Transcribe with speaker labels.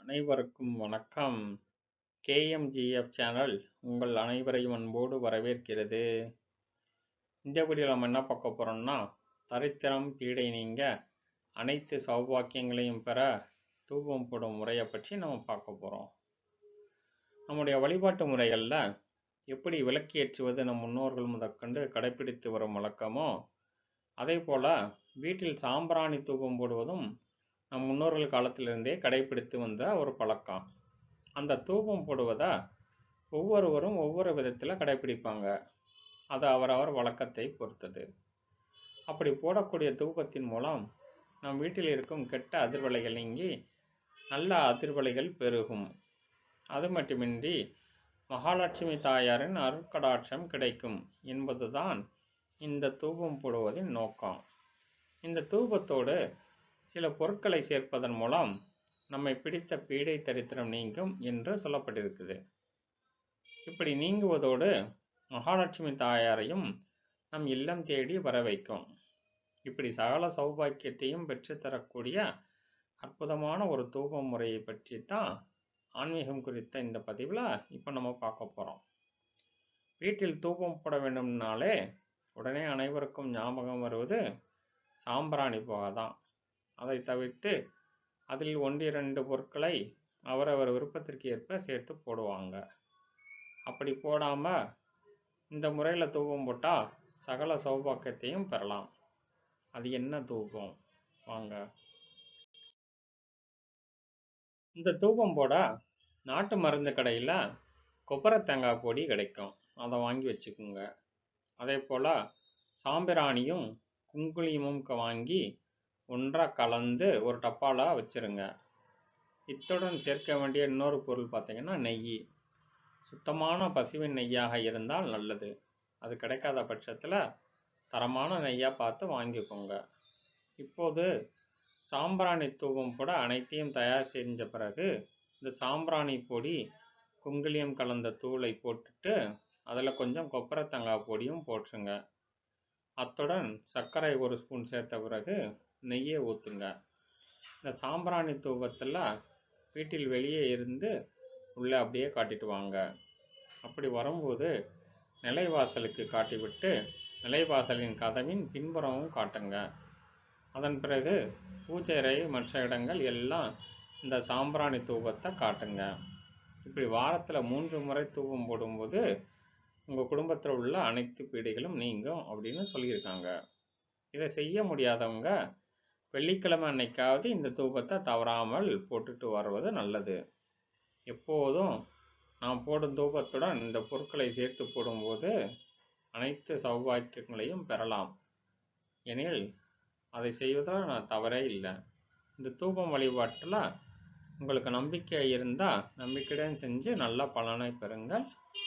Speaker 1: அனைவருக்கும் வணக்கம். கேஎம்ஜிஎஃப் சேனல் உங்கள் அனைவரையும் அன்போடு வரவேற்கிறது. இந்த வீடியோவில் நம்ம என்ன பார்க்க போகிறோம்னா, தரித்திரம் பீடை நீங்க அனைத்து சௌபாக்கியங்களையும் பெற தூபம் போடும் முறையை பற்றி நம்ம பார்க்க போகிறோம். நம்முடைய வழிபாட்டு முறைகளில் எப்படி விளக்கேற்றுவது நம் முன்னோர்கள் முதற்கொண்டு கடைபிடித்து வரும் வழக்கமோ, அதே போல் வீட்டில் சாம்பிராணி தூபம் போடுவதும் நம் முன்னோர்கள் காலத்திலிருந்தே கடைபிடித்து வந்த ஒரு பழக்கம். அந்த தூபம் போடுவதை ஒவ்வொருவரும் ஒவ்வொரு விதத்தில் கடைபிடிப்பாங்க. அது அவரவர் வழக்கத்தை பொறுத்தது. அப்படி போடக்கூடிய தூபத்தின் மூலம் நம் வீட்டில் இருக்கும் கெட்ட அதிர்வலைகள் நீங்கி நல்ல அதிர்வலைகள் பெருகும். அது மட்டுமின்றி மகாலட்சுமி தாயாரின் அருட்கடாட்சம் கிடைக்கும் என்பதுதான் இந்த தூபம் போடுவதின் நோக்கம். இந்த தூபத்தோடு சில பொருட்களை சேர்ப்பதன் மூலம் நம்மை பிடித்த பீடை தரித்திரம் நீங்கும் என்று சொல்லப்பட்டிருக்குது. இப்படி நீங்குவதோடு மகாலட்சுமி தாயாரையும் நம் இல்லம் தேடி வர வைக்கும். இப்படி சகல சௌபாக்கியத்தையும் பெற்றுத்தரக்கூடிய அற்புதமான ஒரு தூப முறையை பற்றி தான் ஆன்மீகம் குறித்த இந்த பதிவில் இப்போ நம்ம பார்க்க போகிறோம். வீட்டில் தூபம் போட வேண்டும்னாலே உடனே அனைவருக்கும் ஞாபகம் வருவது சாம்பிராணி புகை தான். அதை தவிர்த்து அதில் 1-2 பொருட்களை அவரவர் விருப்பத்திற்கு ஏற்ப சேர்த்து போடுவாங்க. அப்படி போடாமல் இந்த முறையில் தூபம் போட்டால் சகல சௌபாக்கியத்தையும் பெறலாம். அது என்ன தூபம்? வாங்க. இந்த தூபம் போட நாட்டு மருந்து கடையில் கொப்பரை தேங்காய் பொடி கிடைக்கும், அதை வாங்கி வச்சுக்கோங்க. அதே போல் சாம்பிராணியும் குங்குளியமும் வாங்கி ஒன்றாக கலந்து ஒரு டப்பாவில் வச்சுருங்க. இத்துடன் சேர்க்க வேண்டிய இன்னொரு பொருள் பார்த்திங்கன்னா நெய். சுத்தமான பசுவின் நெய்யாக இருந்தால் நல்லது. அது கிடைக்காத பட்சத்தில் தரமான நெய்யாக பார்த்து வாங்கிக்கோங்க. இப்போது சாம்பிராணி தூபம் போட அனைத்தையும் தயார் செஞ்ச பிறகு இந்த சாம்பிராணி பொடி குங்குளியம் கலந்த தூளை போட்டுட்டு அதில் கொஞ்சம் கொப்பரை தேங்காய் பொடியும் போட்டுருங்க. அத்துடன் சர்க்கரை 1 ஸ்பூன் சேர்த்த பிறகு நெய்யை ஊற்றுங்க. இந்த சாம்பிராணி தூபத்தில் வீட்டில் வெளியே இருந்து உள்ளே அப்படியே காட்டிட்டு வாங்க. அப்படி வரும்போது நிலைவாசலுக்கு காட்டிவிட்டு நிலைவாசலின் கதவின் பின்புறமும் காட்டுங்க. அதன் பிறகு பூஜை அறை மற்ற இடங்கள் எல்லாம் இந்த சாம்பிராணி தூபத்தை காட்டுங்க. இப்படி வாரத்தில் 3 முறை தூபம் போடும்போது உங்கள் குடும்பத்தில் உள்ள அனைத்து பீடைகளும் நீங்கும் அப்படின்னு சொல்லியிருக்காங்க. இதை செய்ய முடியாதவங்க வெள்ளிக்கிழமை அன்னைக்காவது இந்த தூபத்தை தவறாமல் போட்டுட்டு வருவது நல்லது. எப்போதும் நாம் போடும் தூபத்துடன் இந்த பொருட்களை சேர்த்து போடும்போது அனைத்து சௌபாக்கியங்களையும் பெறலாம். எனில் அதை செய்வதில் நான் தவறே இல்லை. இந்த தூபம் வழிபாட்டில் உங்களுக்கு நம்பிக்கை இருந்தால் நம்பிக்கையுடன் செஞ்சு நல்ல பலனை பெறுங்கள்.